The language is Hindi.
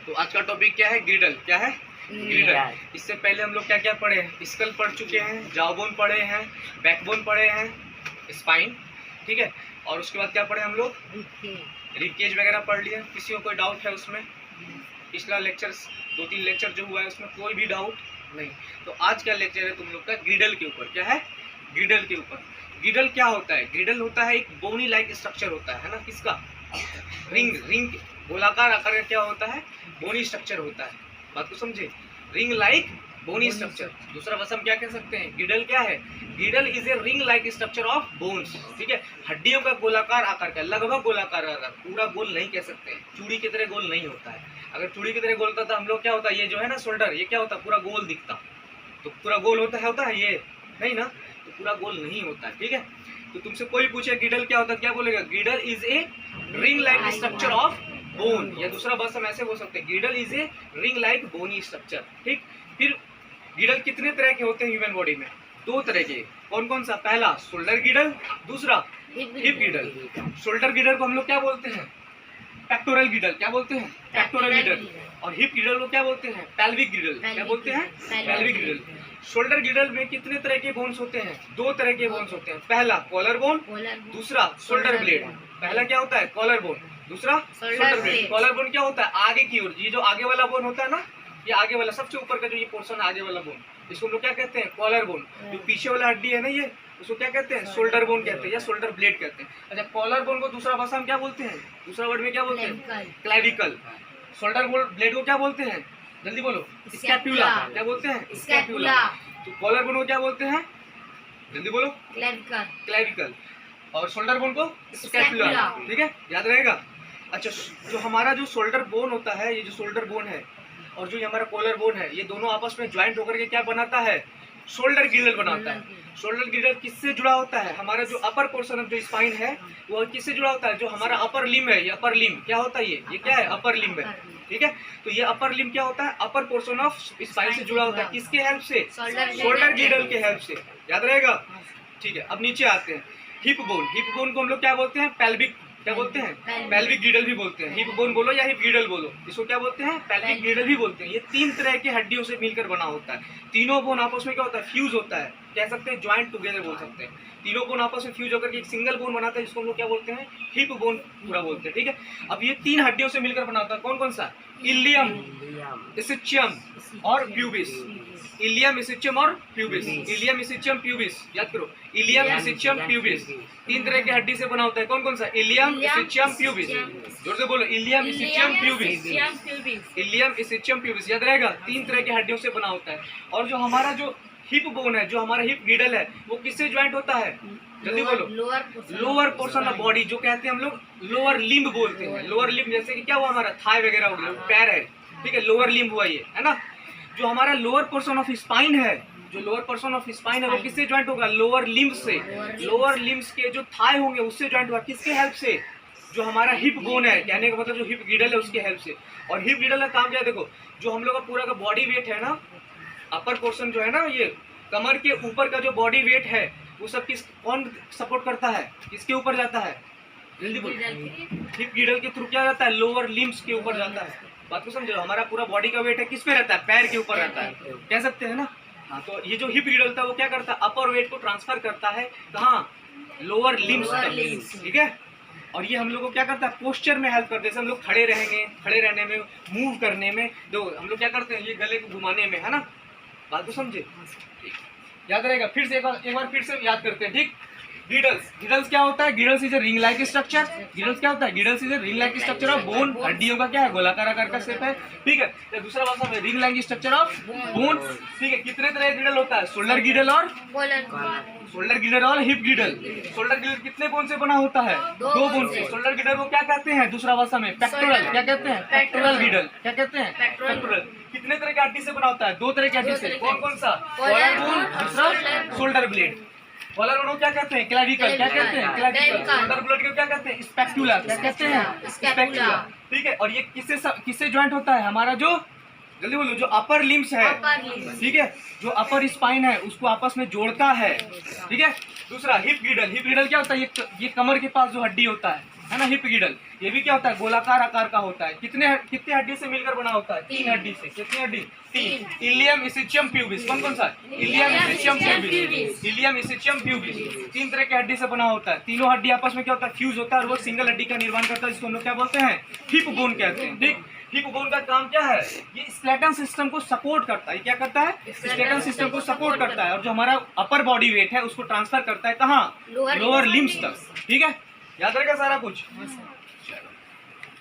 तो आज का टॉपिक क्या है? ग्रिडल। क्या है? ग्रिडल। इससे पहले हम लोग क्या क्या पढ़े हैं? स्कल पढ़ चुके हैं, जावबोन पढ़े हैं, बैकबोन पढ़े हैं, स्पाइन, ठीक है। और उसके बाद क्या पढ़े हम लोग? रिबकेज वगैरह पढ़ लिए। किसी को कोई डाउट है उसमें? पिछला लेक्चर 2-3 लेक्चर जो हुआ है उसमें कोई भी डाउट नहीं। तो आज का लेक्चर है तुम लोग का ग्रिडल के ऊपर। क्या है? ग्रिडल के ऊपर। ग्रिडल क्या होता है? ग्रिडल होता है एक बोनी लाइक स्ट्रक्चर होता है ना, किसका? रिंग गोलाकार आकार का क्या होता है? बोनी स्ट्रक्चर होता है। बात को समझे? Ring like bony structure. दूसरा भाषा में क्या कह सकते हैं? ग्रिडल क्या है? ग्रिडल is a ring like structure of bones, ठीक है। हड्डियों का गोलाकार आकार का, लगभग गोलाकार आकार, पूरा गोल नहीं कह सकते हैं, चूड़ी की तरह गोल नहीं होता है। अगर चूड़ी की तरह गोल होता तो हम लोग क्या होता है, ये जो है ना शोल्डर, ये क्या होता है? पूरा गोल दिखता। तो पूरा गोल होता है ये नहीं ना, तो पूरा गोल नहीं होता है, ठीक है। तो तुमसे कोई पूछे ग्रिडल क्या होता है, क्या बोलेगा? Girdle is a ring like structure of bone, या दूसरा भाषा में ऐसे बोल सकते हैं, girdle is a ring like bony structure, ठीक। फिर ग्रिडल कितने तरह के होते हैं ह्यूमन बॉडी में? 2 तरह के। कौन कौन सा? पहला शोल्डर ग्रिडल, दूसरा हिप ग्रिडल। शोल्डर ग्रिडल को हम लोग क्या बोलते हैं? पेक्टोरल ग्रिडल। क्या बोलते हैं? पेक्टोरल ग्रिडल। और हिप ग्रिडल को क्या बोलते हैं? पेल्विक ग्रिडल। क्या बोलते हैं? पेल्विक ग्रिडल। शोल्डर ग्रिडल में कितने तरह के बोन्स होते हैं? 2 तरह के बोन्स होते हैं। पहला कॉलर बोन, दूसरा शोल्डर ब्लेड। पहला क्या होता है? कॉलर बोन, दूसरा शोल्डर ब्लेड। कॉलर बोन क्या होता है? आगे की ओर, ये जो आगे वाला बोन होता है ना, ये आगे वाला सबसे ऊपर का जो ये पोर्शन है, आगे वाला बोन, इसको हम लोग क्या कहते हैं? Collar bone. जो पीछे वाला हड्डी है ना, ये उसको क्या कहते हैं? शोल्डर बोन कहते हैं या शोल्डर ब्लेड कहते हैं। अच्छा, कॉलर बोन को दूसरा भाषा में क्या बोलते हैं? दूसरा वर्ड में क्या बोलते हैं? क्लैविकल। शोल्डर ब्लेड को क्या बोलते हैं? जल्दी बोलो। स्कैपुला। क्या बोलते हैं? स्कैपुला। तो कॉलर बोन को क्या बोलते हैं? जल्दी बोलो। क्लैविकल। और शोल्डर बोन को स्कैपुला, ठीक है, याद रहेगा। अच्छा, जो हमारा जो शोल्डर बोन होता है, ये जो शोल्डर बोन है और जो हमारा कॉलर बोन है, ये दोनों आपस में ज्वाइंट होकर के क्या बनाता है? शोल्डर ग्रिडल बनाता है। शोल्डर ग्रिडल किससे जुड़ा होता है? हमारा जो अपर पोर्शन ऑफ जो स्पाइन है वो किससे जुड़ा होता है? जो हमारा अपर लिम्ब है, ये अपर लिम्ब क्या होता है? ये क्या है? अपर लिम्ब है, ठीक है। तो ये अपर लिम्ब क्या होता है? अपर पोर्शन ऑफ स्पाइन से जुड़ा होता है। किसके हेल्प से? शोल्डर ग्रिडल के हेल्प से, याद रहेगा, ठीक है। अब नीचे आते हैं, हिप बोन। हिप बोन को हम लोग क्या बोलते हैं? पेल्विक। क्या बोलते हैं? पेल्विक ग्रिडल भी बोलते हैं। हिप बोन बोलो या हिप ग्रिडल बोलो, इसको क्या बोलते हैं? पेल्विक ग्रिडल भी बोलते हैं। ये 3 तरह के हड्डियों से मिलकर बना होता है। तीनों बोन आपस में क्या होता है? फ्यूज होता है, कह सकते हैं ज्वाइंट टुगेदर बोल सकते हैं। तीनों बोन आपस में फ्यूज होकर के एक सिंगल बोन बनाता है, जिसको हम लोग क्या बोलते हैं? हिप बोन पूरा बोलते हैं, ठीक है। अब ये 3 हड्डियों से मिलकर बना होता है। कौन कौन सा? इलियम, इसिचियम और प्यूबिस। इलियम, इसिचियम और प्यूबिस। इलियम, इसिचियम, प्यूबिस, याद करो। इलियम, इसिचियम, प्यूबिस 3 तरह के हड्डी से बना होता है। कौन कौन सा? Ilium, ischium, pubis. जोर से बोलो। Ilium, ischium, pubis. Ilium, ischium, pubis, याद रहेगा। 3 तरह के हड्डियों से बना होता है। और जो हमारा जो हिप बोन है, जो हमारा हिप ग्रिडल है, वो किससे ज्वाइंट होता है? जल्दी बोलो। लोअर पोर्शन ऑफ बॉडी, जो कहते हैं हम लोग लोअर लिम्ब बोलते हैं। लोअर लिम्ब जैसे कि क्या हुआ? हमारा थाई वगैरह हो गया, पैर है, ठीक है, लोअर लिम्ब हुआ ये, है ना। जो हमारा लोअर पोर्शन ऑफ स्पाइन है, जो लोअर पोर्शन ऑफ स्पाइन है, वो किससे ज्वाइंट होगा? लोअर लिम्ब से। लोअर लिम्ब्स के जो थाई होंगे उससे ज्वाइंट हुआ। किसके हेल्प से? जो हमारा हिप बोन है, कहने का मतलब जो हिप ग्रिडल है उसके हेल्प से। और हिप ग्रिडल का काम क्या है? देखो, जो हम लोग का पूरा का बॉडी वेट है ना, अपर पोर्शन जो है ना, ये कमर के ऊपर का जो बॉडी वेट है, वो सब कौन सपोर्ट करता है? किसके ऊपर जाता है? जल्दी बोलो। हिप ग्रिडल के थ्रू क्या जाता है? लोअर लिम्ब्स के ऊपर जाता है। बात को समझो, हमारा पूरा बॉडी का वेट है किस पे रहता है? पैर के ऊपर रहता है, कह सकते हैं ना। हाँ, तो ये जो हिप ग्रिडल था वो क्या करता है? अपर वेट को ट्रांसफर करता है कहाँ? लोअर लिम्ब्स तक, ठीक है। और ये हम लोग को क्या करता है? पोस्चर में हेल्प करते हैं। जैसे हम लोग खड़े रहेंगे, खड़े रहने में, मूव करने में, दो हम लोग क्या करते हैं? ये गले को घुमाने में, है ना। बात को समझे? याद रहेगा। फिर से एक बार फिर से याद करते हैं, ठीक। ग्रिडल्स। ग्रिडल्स क्या होता है? Girdles is a ring like structure. Girdles क्या होता है? Girdles is a ring like structure of bone. हड्डियों का क्या है? गोलाकार आकार का शेप है, ठीक है। तो दूसरा भाषा में ring like structure of bone, ठीक है। कितने तरह का ग्रिडल होता है? शोल्डर ग्रिडल और शोल्डर ग्रिडल और हिप ग्रिडल। शोल्डर ग्रिडल कितने बोन से बना होता है? 2 बोन से। शोल्डर ग्रिडल को क्या कहते हैं दूसरा भाषा में? पेक्टोरल। क्या कहते हैं? पेक्टोरल ग्रिडल। क्या कहते हैं? पेक्टोरल। कितने तरह के हड्डी से बना होता है? 2 तरह के हड्डी से। कौन कौन सा? कॉलर बोन, दूसरा शोल्डर ब्लेड। कॉलर बोन को क्या कहते हैं? क्लैविकल। क्या कहते हैं? क्लैविकल। शोल्डर ब्लेड को क्या कहते हैं? स्पैक्टुला। क्या कहते हैं? स्पैक्टुला, ठीक है। और ये किससे ज्वाइंट होता है? हमारा जो, जल्दी बोलो, जो अपर लिम्स है, ठीक है, जो अपर स्पाइन है उसको आपस में जोड़ता है, ठीक है। दूसरा हिप ग्रिडल। हिप ग्रिडल क्या होता है? ये कमर के पास जो हड्डी होता है, है ना, हिप गिडल। ये भी क्या होता है, गोलाकार आकार का होता है। कितने हड्डी से मिलकर बना होता है, 3 हड्डी से। कितनी हड्डी, 3। Ilium, ischium, pubis. कौन कौन सा, ilium, ischium, pubis. Ilium, ischium, pubis 3 तरह के हड्डी से बना होता है। तीनों हड्डी आपस में क्या होता है, फ्यूज होता है और वो सिंगल हड्डी का निर्माण करता है, जिसको हम लोग क्या बोलते हैं, हिप बोन कहते हैं। ठीक, हिप बोन का काम क्या है, ये स्केलेटन सिस्टम को सपोर्ट करता है। क्या करता है, स्केलेटन सिस्टम को सपोर्ट करता है, और जो हमारा अपर बॉडी वेट है उसको ट्रांसफर करता है कहाँ, लोअर लिम्स तक। ठीक है, याद रहेगा सारा कुछ।